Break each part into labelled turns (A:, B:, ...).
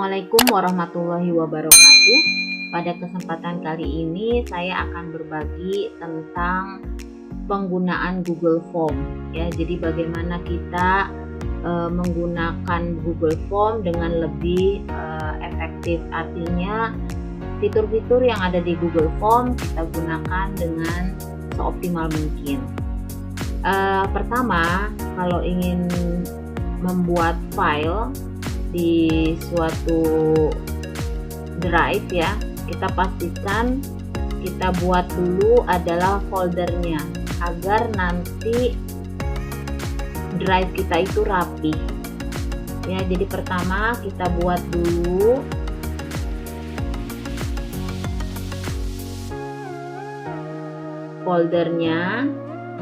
A: Assalamualaikum warahmatullahi wabarakatuh. Pada kesempatan kali ini saya akan berbagi tentang penggunaan Google Form ya. Jadi bagaimana kita menggunakan Google Form dengan lebih efektif. Artinya fitur-fitur yang ada di Google Form kita gunakan dengan seoptimal mungkin. Pertama, kalau ingin membuat file di suatu drive ya, kita pastikan kita buat dulu adalah foldernya agar nanti drive kita itu rapi ya. Jadi pertama kita buat dulu foldernya,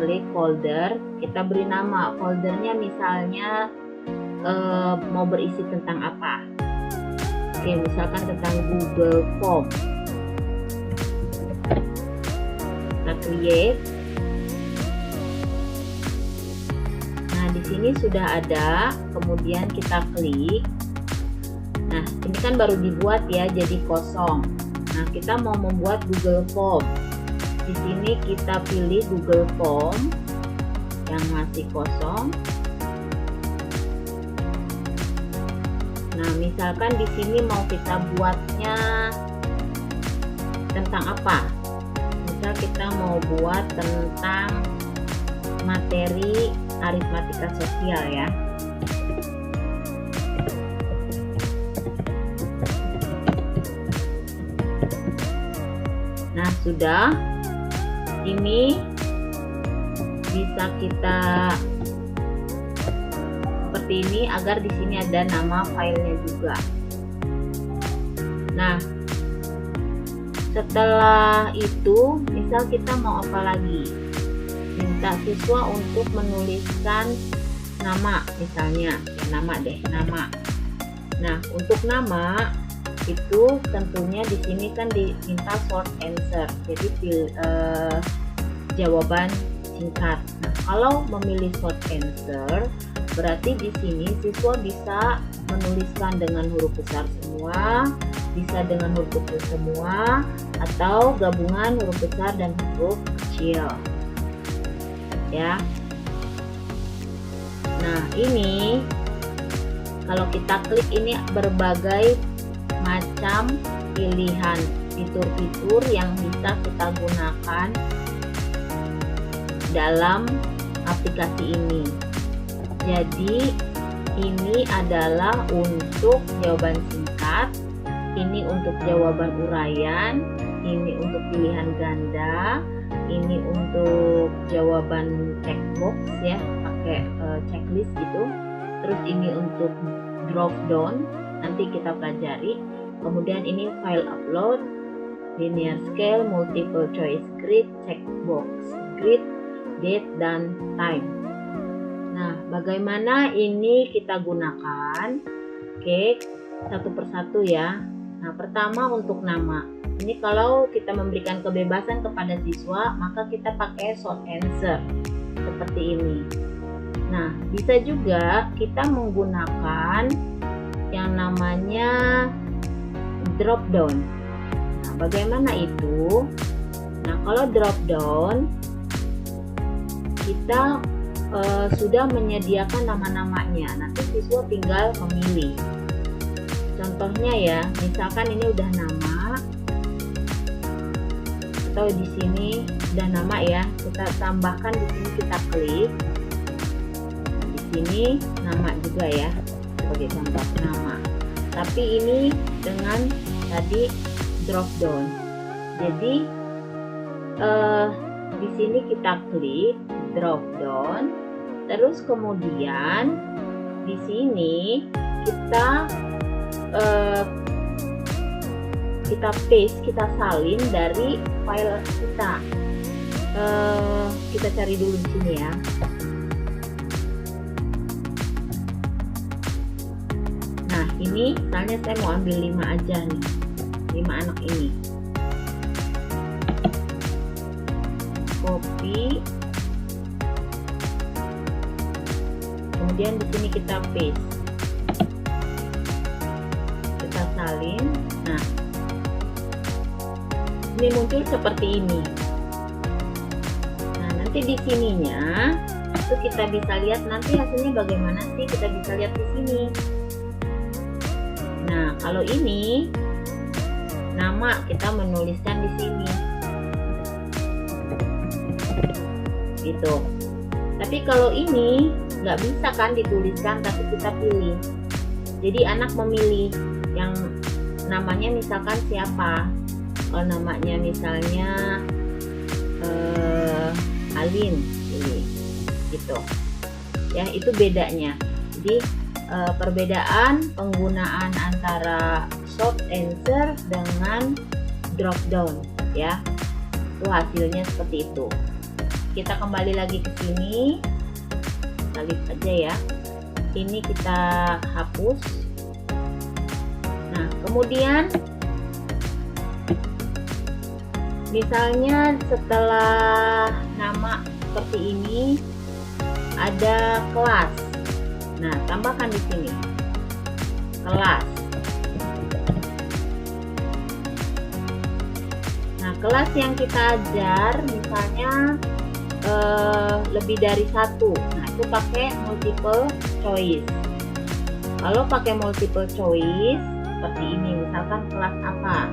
A: klik folder, kita beri nama foldernya, misalnya mau berisi tentang apa. Oke, misalkan tentang Google Form. Kita create. Nah, di sini sudah ada, kemudian kita klik. Nah, ini kan baru dibuat ya, jadi kosong. Nah, kita mau membuat Google Form. Di sini kita pilih Google Form yang masih kosong. Nah, misalkan di sini mau kita buatnya tentang apa? Misal kita mau buat tentang materi aritmatika sosial ya. Nah, sudah. Ini bisa kita seperti ini agar di sini ada nama filenya juga. Nah, setelah itu misal kita mau apa lagi, minta siswa untuk menuliskan nama, misalnya ya, nama deh, nama. Nah, untuk nama itu tentunya di sini kan diminta short answer, jadi jawaban singkat. Nah, kalau memilih short answer berarti di sini siswa bisa menuliskan dengan huruf besar semua, bisa dengan huruf kecil semua, atau gabungan huruf besar dan huruf kecil ya. Nah, ini kalau kita klik ini berbagai macam pilihan fitur-fitur yang bisa kita gunakan dalam aplikasi ini. Jadi ini adalah untuk jawaban singkat, ini untuk jawaban uraian, ini untuk pilihan ganda, ini untuk jawaban checkbox ya, pakai checklist gitu. Terus ini untuk drop down, nanti kita pelajari. Kemudian ini file upload, linear scale, multiple choice grid, checkbox grid, date dan time. Nah, bagaimana ini kita gunakan? Oke, satu persatu ya. Nah, pertama untuk nama. Ini kalau kita memberikan kebebasan kepada siswa, maka kita pakai short answer seperti ini. Nah, bisa juga kita menggunakan yang namanya drop down. Nah, bagaimana itu? Nah, kalau drop down kita sudah menyediakan nama-namanya. Nanti siswa tinggal memilih. Contohnya ya, misalkan ini udah nama atau di sini udah nama ya, kita tambahkan di sini, kita klik. Di sini nama juga ya, sebagai contoh nama. Tapi ini dengan tadi drop down. Jadi di sini kita klik drop down, terus kemudian di sini kita paste, kita salin dari file kita. Kita cari dulu di sini ya. Nah, ini misalnya saya mau ambil 5 aja nih, 5 anak ini. Copy, kemudian di sini kita paste, kita salin. Nah, ini muncul seperti ini. Nah, nanti di sininya itu kita bisa lihat nanti hasilnya bagaimana sih, kita bisa lihat di sini. Nah, kalau ini nama kita menuliskan di sini. Gitu. Tapi kalau ini nggak bisa kan dituliskan, tapi kita pilih. Jadi anak memilih yang namanya misalkan siapa. Kalau namanya misalnya Alin, pilih. Gitu. Ya, itu bedanya. Jadi perbedaan penggunaan antara short answer dengan drop down, ya. Itu hasilnya seperti itu. Kita kembali lagi ke sini, salib aja ya. Ini kita hapus. Nah, kemudian misalnya setelah nama seperti ini ada kelas. Nah, tambahkan di sini kelas. Nah, kelas yang kita ajar misalnya lebih dari satu. Nah, itu pakai multiple choice. Kalau pakai multiple choice seperti ini, misalkan kelas apa?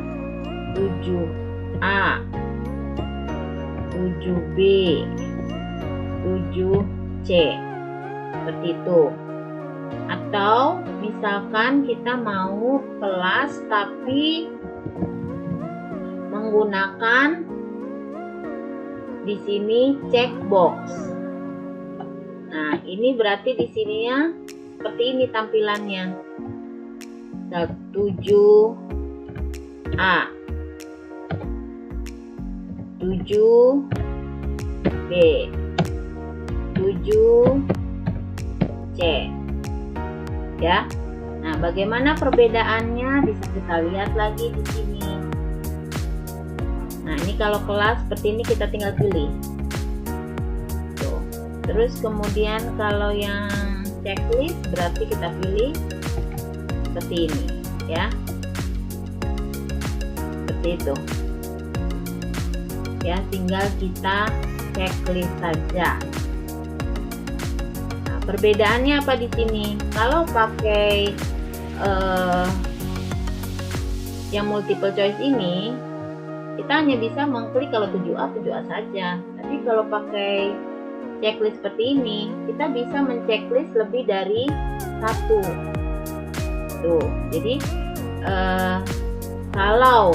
A: 7A, 7B, 7C, seperti itu. Atau misalkan kita mau kelas tapi menggunakan di sini checkbox. Nah, ini berarti di sininya seperti ini tampilannya. 7A, 7B, 7C. Ya. Nah, bagaimana perbedaannya bisa kita lihat lagi di sini. Nah, ini kalau kelas seperti ini kita tinggal pilih. Tuh. Terus kemudian kalau yang checklist berarti kita pilih seperti ini, ya. Seperti itu. Ya, tinggal kita checklist saja. Nah, perbedaannya apa di sini? Kalau pakai yang multiple choice ini, kita hanya bisa mengklik kalau 7A saja. Tapi kalau pakai checklist seperti ini, kita bisa menceklis lebih dari satu. Tuh, jadi kalau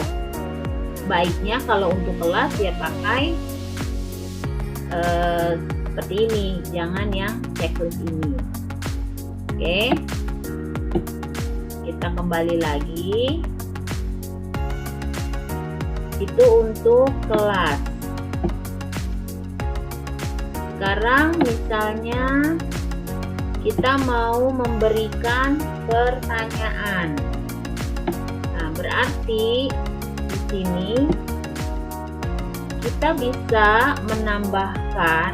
A: baiknya kalau untuk kelas ya pakai seperti ini, jangan yang checklist ini. Oke, kita kembali lagi. Itu untuk kelas. Sekarang misalnya kita mau memberikan pertanyaan. Nah, berarti di sini kita bisa menambahkan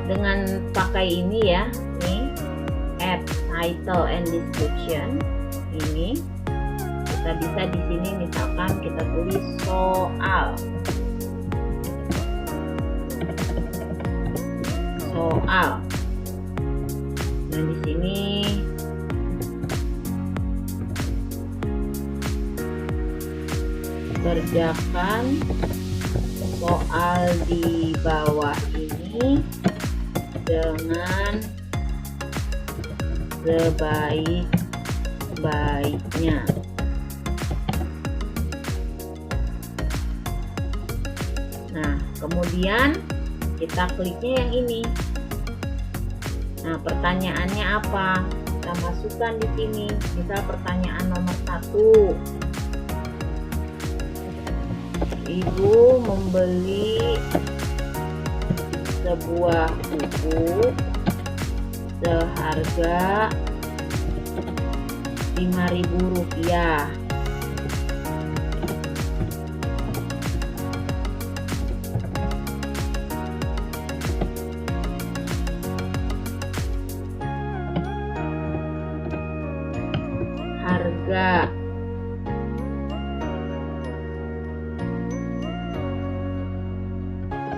A: dengan pakai ini ya, nih add title and description. Ini kita bisa di sini misalkan kita tulis soal. Dan di sini kerjakan soal di bawah ini dengan sebaik-baiknya. Nah, kemudian kita kliknya yang ini. Nah, pertanyaannya apa? Kita masukkan di sini. Misal pertanyaan nomor 1. Ibu membeli sebuah buku seharga Rp5.000.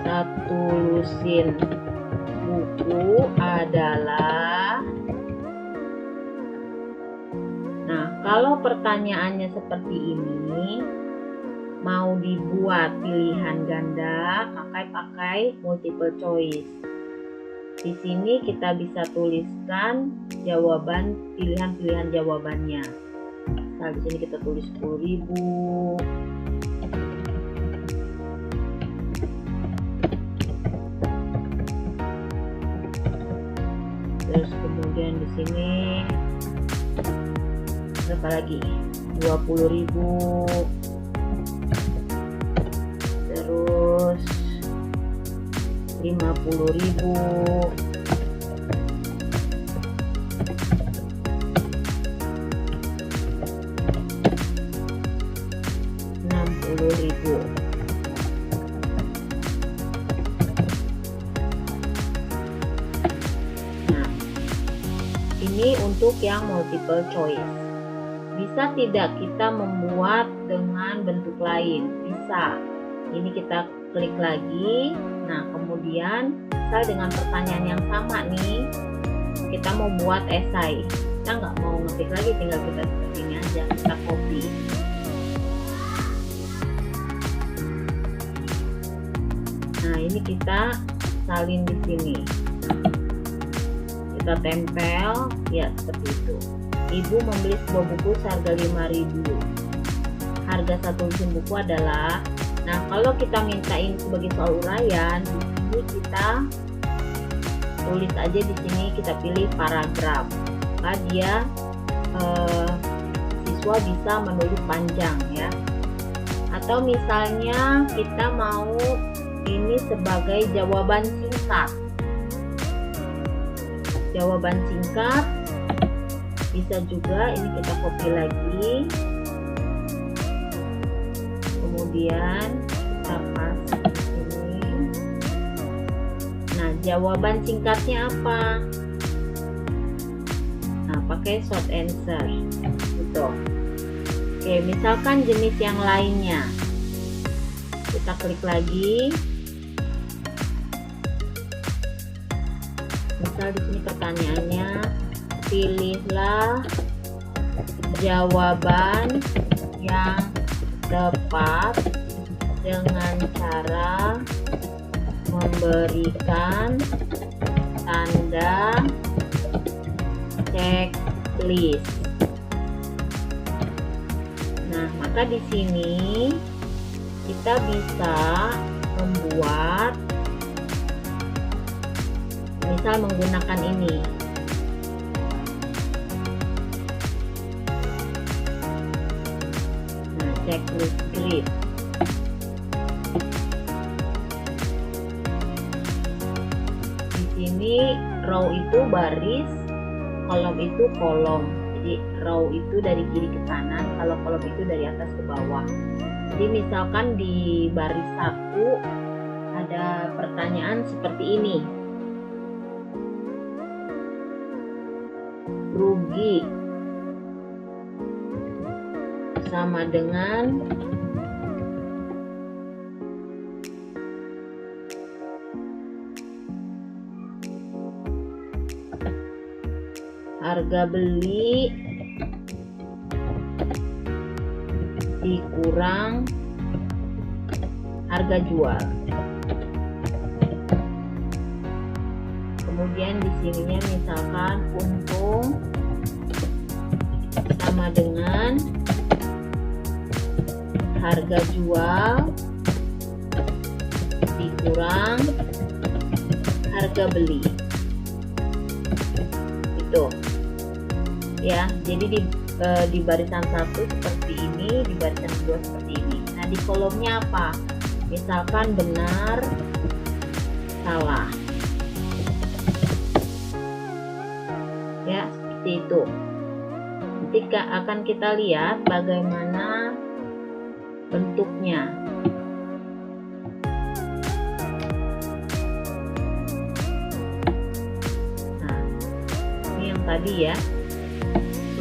A: satu lusin buku adalah. Nah, kalau pertanyaannya seperti ini, mau dibuat pilihan ganda, maka pakai multiple choice. Di sini kita bisa tuliskan jawaban, pilihan-pilihan jawabannya. Nah, di sini kita tulis 10.000. Terus kemudian di sini berapa lagi? 20.000. Terus 50.000. 60.000. Nah, ini untuk yang multiple choice. Bisa tidak kita membuat dengan bentuk lain? Bisa. Ini kita klik lagi. Nah, kemudian misal dengan pertanyaan yang sama nih, kita mau buat esai. Kita nggak mau ngetik lagi, tinggal kita seperti ini aja, kita copy. Nah, ini kita salin di sini. Kita tempel, ya seperti itu. Ibu membeli sebuah buku seharga 5.000. Harga satu lusin buku adalah. Nah, kalau kita mintain sebagai soal uraian, di sini kita tulis aja di sini, kita pilih paragraf. Maka dia siswa bisa menulis panjang ya. Atau misalnya kita mau ini sebagai jawaban singkat. Jawaban singkat bisa juga, ini kita copy lagi. Kemudian kita paste di sini. Nah, jawaban singkatnya apa? Nah, pakai short answer. Gitu. Oke, misalkan jenis yang lainnya. Kita klik lagi. Misal di sini pertanyaannya, pilihlah jawaban yang tepat dengan cara memberikan tanda checklist. Nah, maka di sini kita bisa membuat, misal menggunakan ini. Nah, checklist grid. Di sini row itu baris, kolom itu kolom. Jadi row itu dari kiri ke kanan, kalau kolom itu dari atas ke bawah. Jadi misalkan di baris 1 ada pertanyaan seperti ini. Rugi sama dengan harga beli dikurang harga jual. Kemudian di sininya misalkan untung sama dengan harga jual dikurang harga beli. Itu ya, jadi di barisan 1 seperti ini, di barisan 2 seperti ini. Nah, di kolomnya apa? Misalkan benar, salah. Ya, seperti itu. Ketika akan kita lihat bagaimana bentuknya. Nah, ini yang tadi ya.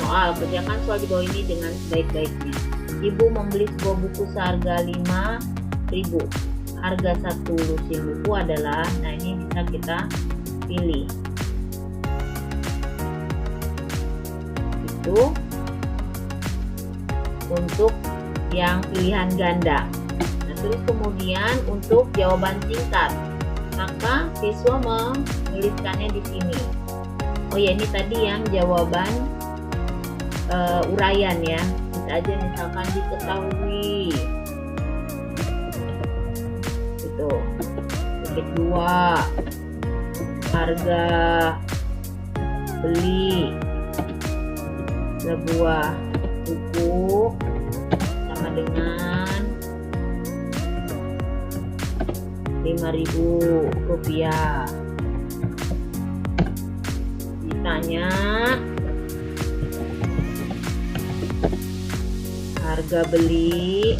A: Soal, kerjakan soal di bawah ini dengan sebaik-baiknya. Ibu membeli sebuah buku seharga 5.000. harga satu lusin buku adalah, nah ini bisa kita pilih. Itu untuk yang pilihan ganda. Nah, terus kemudian untuk jawaban singkat, maka siswa menuliskannya di sini. Oh ya, ini tadi yang jawaban uraian ya. Bisa aja misalkan diketahui. Itu. Titik 2. Harga beli sebuah buku sama dengan Rp5.000. Ditanya harga beli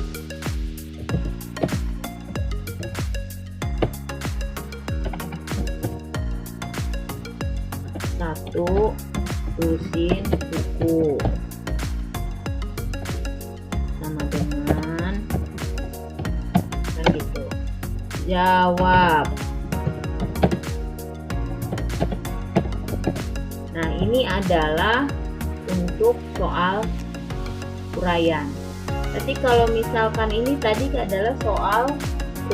A: satu lusin buku sama dengan, kan gitu. Jawab. Nah, ini adalah untuk soal uraian. Tapi kalau misalkan ini tadi adalah soal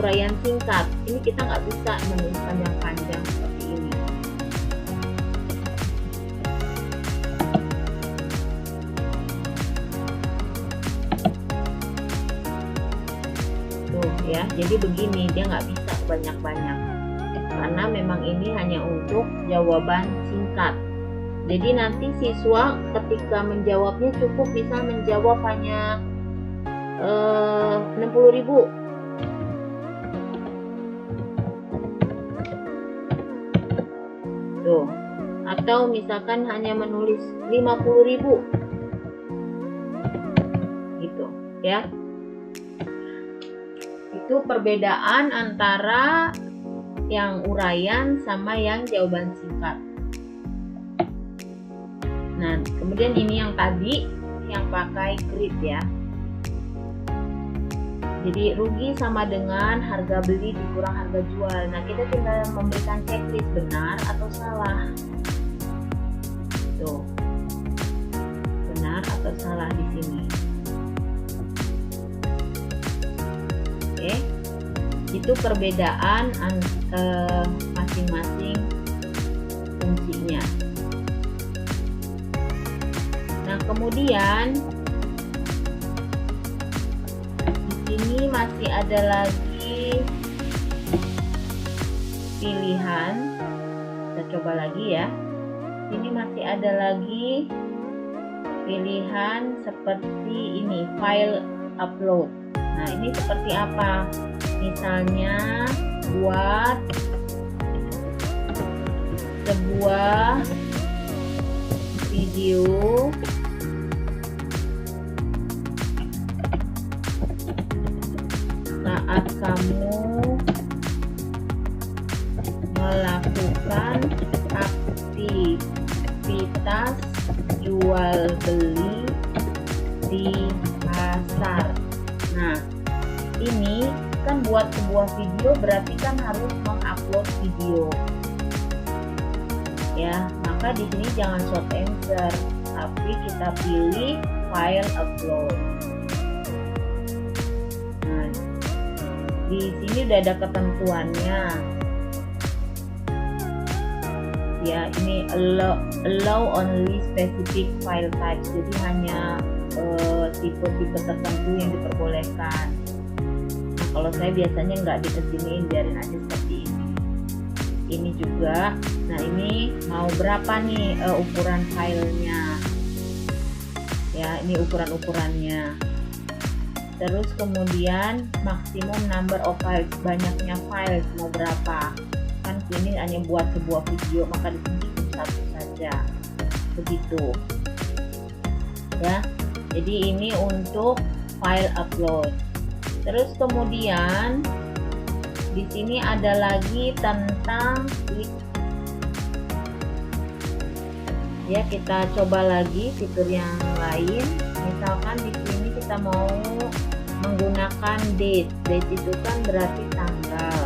A: uraian singkat, ini kita nggak bisa menuliskan yang panjang seperti ini. Tuh ya, jadi begini, dia nggak bisa banyak-banyak karena memang ini hanya untuk jawaban singkat. Jadi nanti siswa ketika menjawabnya cukup bisa menjawab hanya 60.000. Tuh. Atau misalkan hanya menulis 50.000. Gitu, ya. Itu perbedaan antara yang uraian sama yang jawaban singkat. Nah, kemudian ini yang tadi yang pakai grid ya. Jadi rugi sama dengan harga beli dikurang harga jual. Nah, kita tinggal memberikan checklist benar atau salah. Tuh. Benar atau salah di sini. Oke. Itu perbedaan masing-masing fungsinya. Nah, kemudian di sini masih ada lagi pilihan. Kita coba lagi ya. Ini masih ada lagi pilihan seperti ini, file upload. Nah, ini seperti apa? Misalnya buat sebuah video saat kamu melakukan aktivitas jual beli di pasar. Nah, ini kan buat sebuah video berarti kan harus mengupload video. Ya, maka di sini jangan short answer, tapi kita pilih file upload. Nah, di sini udah ada ketentuannya. Ya, ini allow only specific file types. Jadi hanya tipe-tipe tertentu yang diperbolehkan. Nah, kalau saya biasanya nggak dikesiniin, biarin aja seperti ini. Ini juga. Nah, ini mau berapa nih ukuran filenya? Ya, ini ukurannya. Terus kemudian maksimum number of files, banyaknya file mau berapa? Kan ini hanya buat sebuah video, maka di sini cukup satu saja. Begitu. Ya. Jadi ini untuk file upload. Terus kemudian di sini ada lagi tentang ya, kita coba lagi fitur yang lain. Misalkan di sini kita mau menggunakan date. Date itu kan berarti tanggal.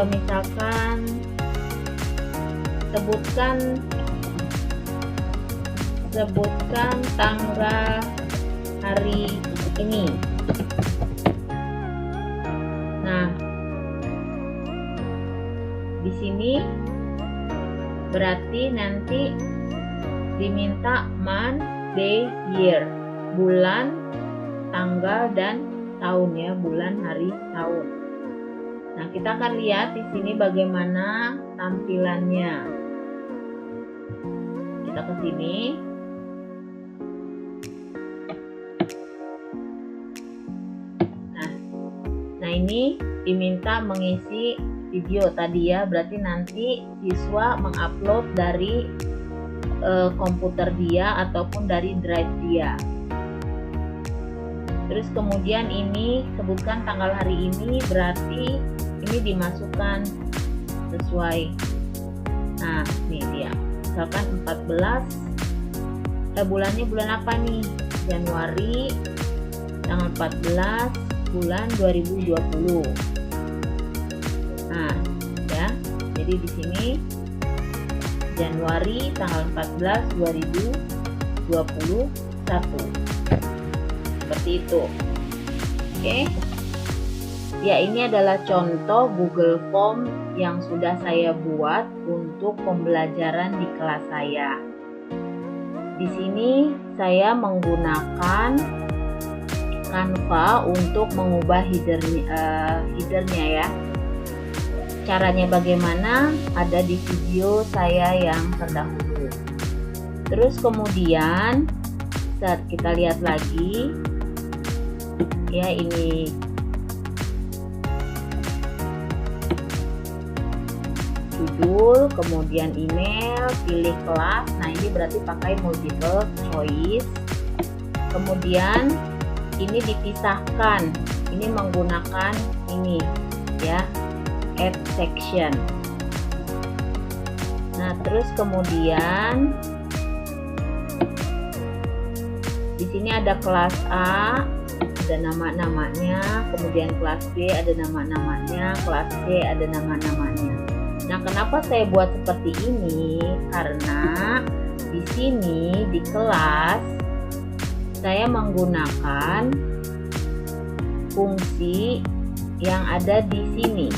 A: Misalkan sebutkan tanggal hari ini. Nah, di sini berarti nanti diminta month, day, year, bulan, tanggal, dan tahun ya, bulan, hari, tahun. Nah, kita akan lihat di sini bagaimana tampilannya. Kita ke sini. Nah, ini diminta mengisi video tadi ya, berarti nanti siswa mengupload dari komputer dia ataupun dari drive dia. Terus kemudian ini sebutkan tanggal hari ini, berarti ini dimasukkan sesuai. Nah, ini dia. Misalkan 14, bulannya bulan apa nih? Januari, tanggal 14, bulan 2020. Nah, ya. Jadi di sini Januari tanggal 14 2021. Seperti itu. Oke. Ya, ini adalah contoh Google Form yang sudah saya buat untuk pembelajaran di kelas saya. Di sini saya menggunakan Canva untuk mengubah headernya ya. Caranya bagaimana? Ada di video saya yang terdahulu. Terus kemudian saat kita lihat lagi ya, ini judul, kemudian email, pilih kelas. Nah, ini berarti pakai multiple choice. Kemudian ini dipisahkan, ini menggunakan ini ya, add section. Nah, terus kemudian di sini ada kelas A, ada nama-namanya, kemudian kelas B ada nama-namanya, kelas C ada nama-namanya. Nah, kenapa saya buat seperti ini? Karena di sini di kelas saya menggunakan fungsi yang ada di sini.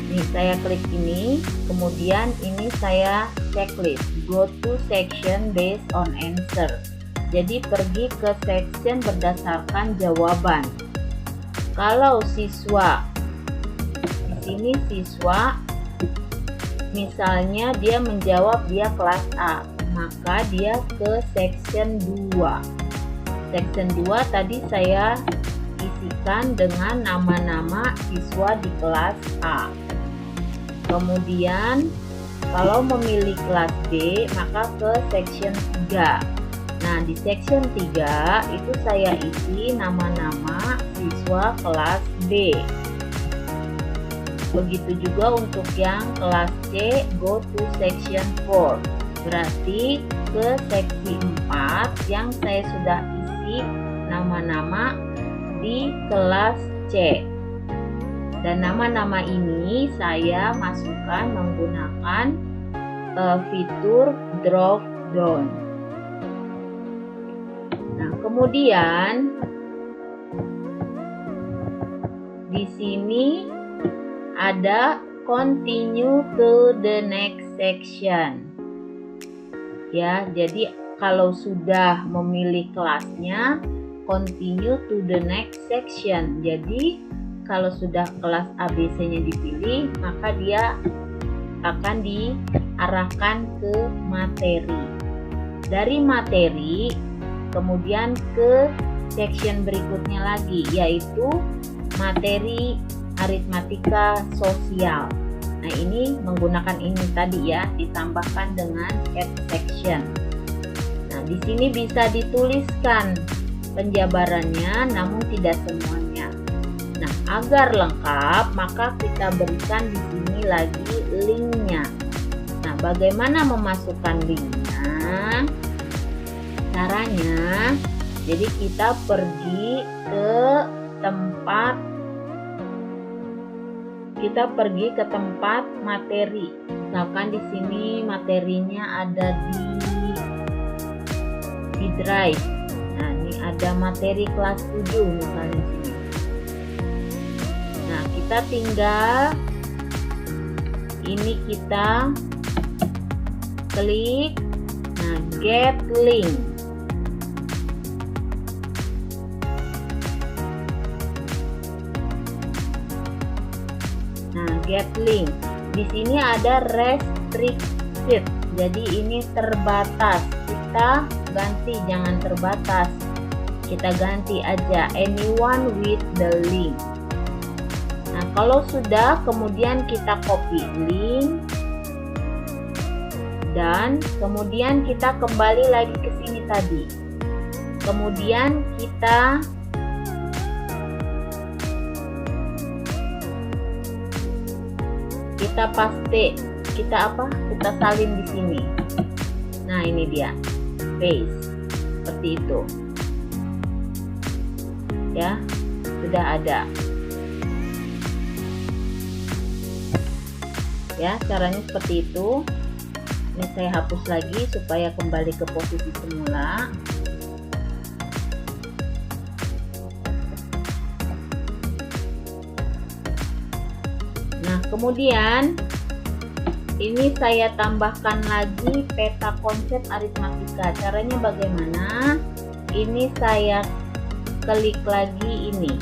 A: Nih, saya klik ini, kemudian ini saya checklist, go to section based on answer. Jadi pergi ke section berdasarkan jawaban. Kalau siswa, di sini siswa misalnya dia menjawab dia kelas A, maka dia ke section 2. Section 2 tadi saya isikan dengan nama-nama siswa di kelas A. Kemudian kalau memilih kelas B, maka ke section 3. Nah, di section 3 itu saya isi nama-nama siswa kelas B. Begitu juga untuk yang kelas C, go to section 4. Berarti ke seksi 4 yang saya sudah isi nama-nama di kelas C. Dan nama-nama ini saya masukkan menggunakan fitur drop down. Nah, kemudian di sini ada continue to the next section. Ya, jadi kalau sudah memilih kelasnya, continue to the next section. Jadi kalau sudah kelas ABC-nya dipilih, maka dia akan diarahkan ke materi. Dari materi, kemudian ke section berikutnya lagi, yaitu materi aritmatika sosial. Nah, ini menggunakan ini tadi ya, ditambahkan dengan add section. Nah, di sini bisa dituliskan penjabarannya, namun tidak semuanya. Nah, agar lengkap, maka kita berikan di sini lagi linknya. Nah, bagaimana memasukkan linknya? Caranya, Jadi kita pergi ke tempat materi. Misalkan di sini materinya ada di drive. Nah, ini ada materi kelas 7 misalnya di sini. Nah, kita tinggal ini kita klik, nah, get link. Nah, get link. Di sini ada restricted. Jadi ini terbatas. Kita ganti, jangan terbatas. Kita ganti aja anyone with the link. Nah, kalau sudah, kemudian kita copy link dan kemudian kita kembali lagi ke sini tadi. Kemudian kita kita salin di sini. Nah, ini dia paste seperti itu ya, sudah ada ya. Caranya seperti itu. Ini saya hapus lagi supaya kembali ke posisi semula. Nah, kemudian ini saya tambahkan lagi peta konsep aritmatika. Caranya bagaimana? Ini saya klik lagi ini.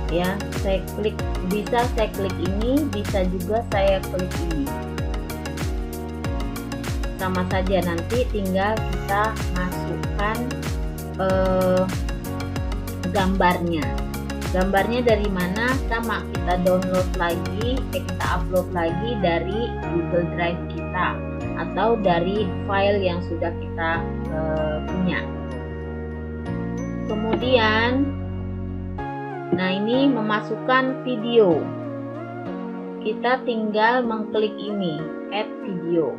A: Ya, saya klik, bisa saya klik ini, bisa juga saya klik ini. Sama saja, nanti tinggal kita masukkan gambarnya. Gambarnya dari mana? Sama, kita download lagi, kita upload lagi dari Google Drive kita atau dari file yang sudah kita punya. Kemudian, nah, ini memasukkan video. Kita tinggal mengklik ini, add video.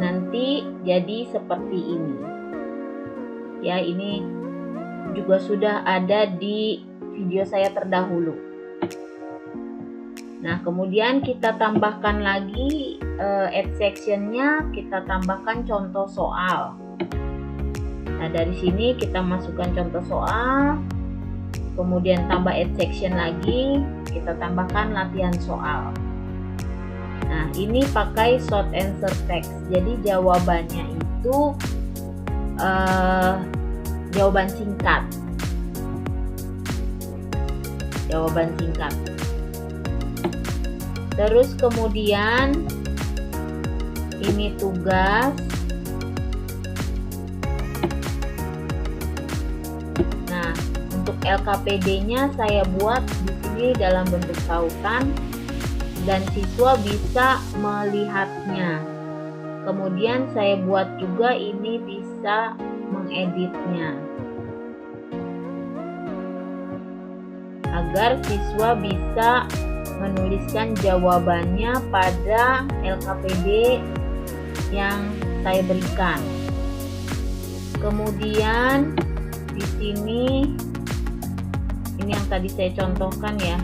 A: Nanti jadi seperti ini. Ya, ini juga sudah ada di video saya terdahulu. Nah, kemudian kita tambahkan lagi add sectionnya, kita tambahkan contoh soal. Nah, dari sini kita masukkan contoh soal, kemudian tambah add section lagi, kita tambahkan latihan soal. Nah, ini pakai short answer text. Jadi jawabannya itu jawaban singkat. Jawaban singkat. Terus kemudian ini tugas. Nah, untuk LKPD-nya saya buat di sini dalam bentuk tautan dan siswa bisa melihatnya. Kemudian saya buat juga ini bisa mengeditnya agar siswa bisa menuliskan jawabannya pada LKPD yang saya berikan. Kemudian di sini ini yang tadi saya contohkan ya,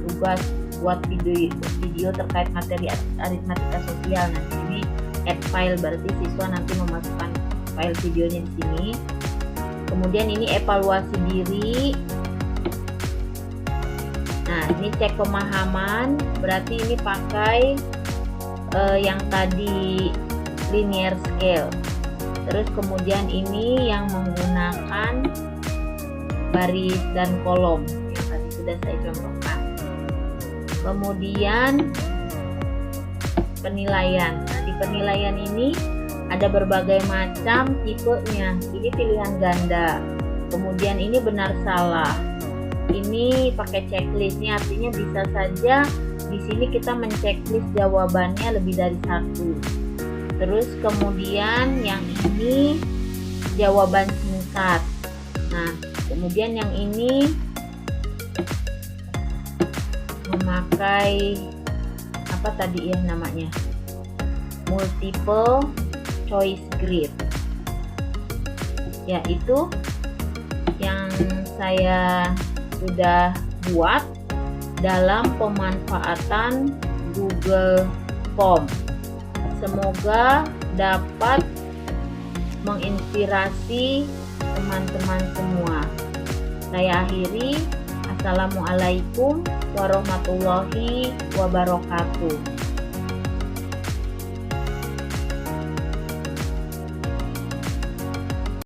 A: tugas buat video terkait materi aritmatika sosial. Nah, ini add file, berarti siswa nanti memasukkan file videonya di sini. Kemudian ini evaluasi diri. Nah, ini cek pemahaman, berarti ini pakai yang tadi linear scale. Terus kemudian ini yang menggunakan baris dan kolom yang tadi sudah saya contohkan. Kemudian penilaian. Nah, di penilaian ini ada berbagai macam tipenya. Ini pilihan ganda. Kemudian ini benar salah. Ini pakai checklist. Ini artinya bisa saja di sini kita menceklis jawabannya lebih dari satu. Terus kemudian yang ini jawaban singkat. Nah, kemudian yang ini memakai apa tadi ya namanya? multiple choice grid, yaitu yang saya sudah buat dalam pemanfaatan Google Form. Semoga dapat menginspirasi teman-teman semua. Saya akhiri. Assalamualaikum warahmatullahi wabarakatuh.